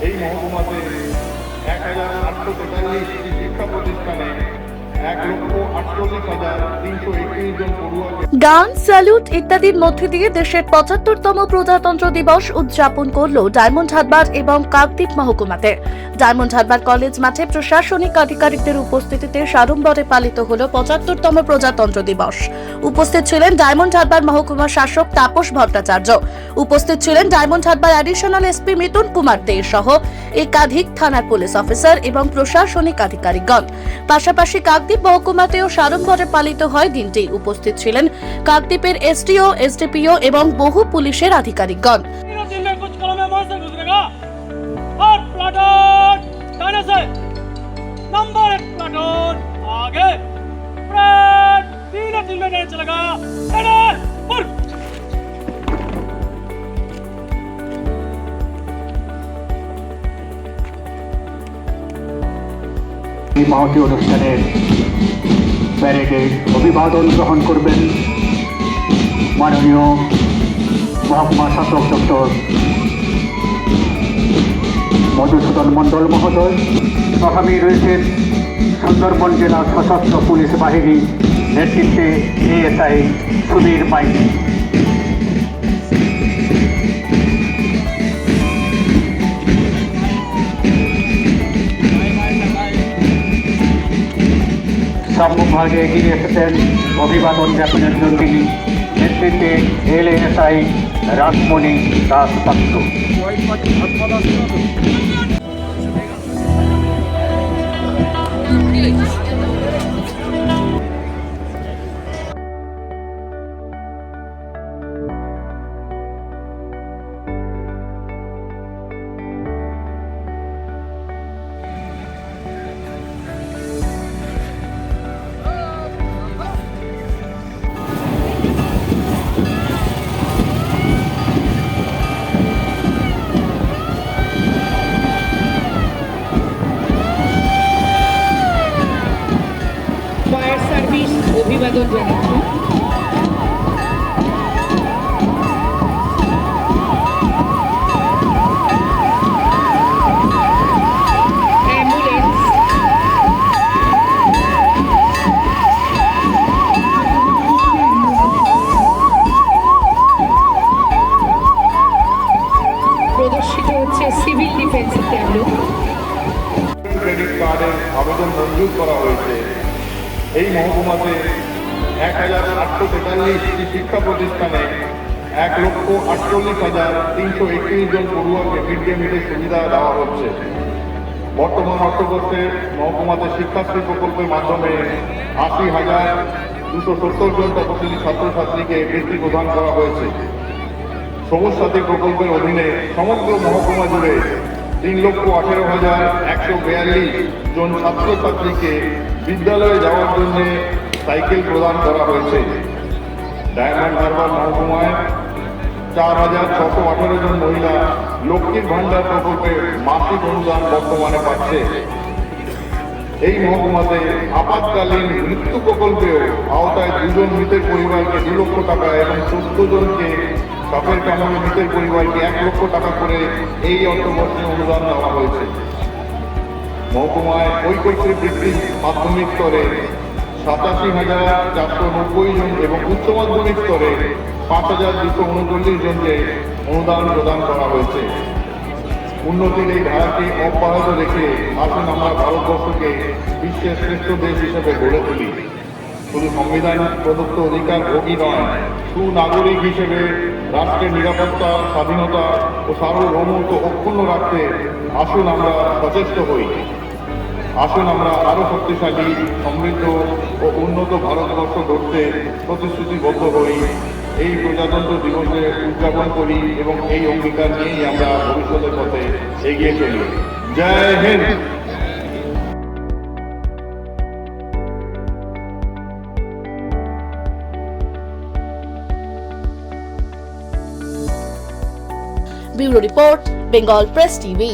এই মহকুমাতে 1843টি শিক্ষা প্রতিষ্ঠানে 1,48,331 জন পড়ুয়াকে গান, স্যালুট ইত্যাদির মধ্যে দিয়ে দেশের ৭৫তম প্রজাতন্ত্র দিবস উদযাপন করল ডায়মন্ড হারবার এবং কাকদ্বীপ মহকুমাতে। ডায়মন্ড হারবার কলেজ মাঠে প্রশাসনিক আধিকারিকদের উপস্থিতিতে সাড়ম্বরে পালিত হল ৭৫তম প্রজাতন্ত্র দিবস। উপস্থিত ছিলেন ডায়মন্ড হারবার মহকুমা শাসক তাপস ভট্টাচার্য, উপস্থিত ছিলেন ডায়মন্ড হারবার অ্যাডিশনাল এসপি মিতুন কুমার দে সহ একাধিক থানার পুলিশ অফিসার এবং প্রশাসনিক আধিকারিকগণ। পাশাপাশি কাকদ্বীপ মহকুমাতেও সাড়ম্বরে পালিত হয় দিনটি। উপস্থিত ছিলেন কাকদ্বীপের এসডিও, এসডিপিও এবং বহু পুলিশের আধিকারিকগণ। এই মহতী অনুষ্ঠানের প্যারেডে অভিবাদন গ্রহণ করবেন মাননীয় মহকুমা শাসক ডক্টর মধুসূদন মণ্ডল মহোদয়। আগামী রয়েছেন সুন্দরবন জেলা সশস্ত্র পুলিশ বাহিনী নেতৃত্বে এএসআই সুবীর মাইতি। সম্মুখভাগে এগিয়ে এসেছেন অভিবাদন জ্ঞাপনের জন্য নেতৃত্বে এলএএসআই রাসমণি দাস পাত্র। ফায়ার সার্ভিস অভিবাদন জানাচ্ছি। প্রদর্শিত হচ্ছে সিভিল ডিফেন্সের ট্যাবলো। ক্রেডিট কার্ডের আবেদন মঞ্জুর করা হয়েছে। এই মহকুমাতে 1,843টি শিক্ষা প্রতিষ্ঠানে 1,48,331 জন পড়ুয়াকে মিড ডে মিলের সুবিধা দেওয়া হচ্ছে। বর্তমান অর্থবর্ষে মহকুমাতে শিক্ষাশ্রী প্রকল্পের মাধ্যমে 80,270 জন তপশিলি ছাত্রছাত্রীকে বৃত্তি প্রদান করা হয়েছে। সবুজ সাথী প্রকল্পের অধীনে সমগ্র মহকুমা জুড়ে 3,18,142 জন ছাত্রছাত্রীকে বিদ্যালয়ে যাওয়ার জন্য সাইকেল প্রদান করা হয়েছে। ডায়মন্ড হারবার মহকুমায় 4,618 জন মহিলা লক্ষ্মীর ভান্ডার প্রকল্পে মাসিক অনুদান বর্তমানে পাচ্ছে। এই মহকুমাতে আপাতকালীন মৃত্যু প্রকল্পেও আওতায় 2 জন মৃতের পরিবারকে 2 লক্ষ টাকা এবং 14 জনকে সাপের কামড়ে মৃতের পরিবারকে 1 লক্ষ টাকা করে এই অর্থবর্ষে অনুদান দেওয়া হয়েছে। মহকুমায় ঐক্যশ্রী বৃত্তির মাধ্যমিক স্তরে 87,490 জন এবং উচ্চ মাধ্যমিক স্তরে 5,239 জনকে অনুদান প্রদান করা হয়েছে। উন্নতির এই ধারাকে অব্যাহত রেখে আসুন আমরা ভারতবর্ষকে বিশ্বের শ্রেষ্ঠ দেশ হিসেবে গড়ে তুলি। শুধু সংবিধান প্রদত্ত অধিকার ভোগী নয়, সুনাগরিক হিসেবে রাষ্ট্রের নিরাপত্তা, স্বাধীনতা ও সার্বভৌমত্ব অক্ষুণ্ণ রাখতে আসুন আমরা সচেষ্ট হই। আসুন আমরা আরো শক্তিশালী, সমৃদ্ধ ও উন্নত ভারতবর্ষ গড়তে প্রতিশ্রুতিবদ্ধ হই। এই প্রজাতন্ত্র দিবসে উদযাপন করি এবং এই অঙ্গীকার নিয়েই আমরা ভবিষ্যতের পথে এগিয়ে চলি। জয় হিন্দ। Bureau report, Bengal press TV.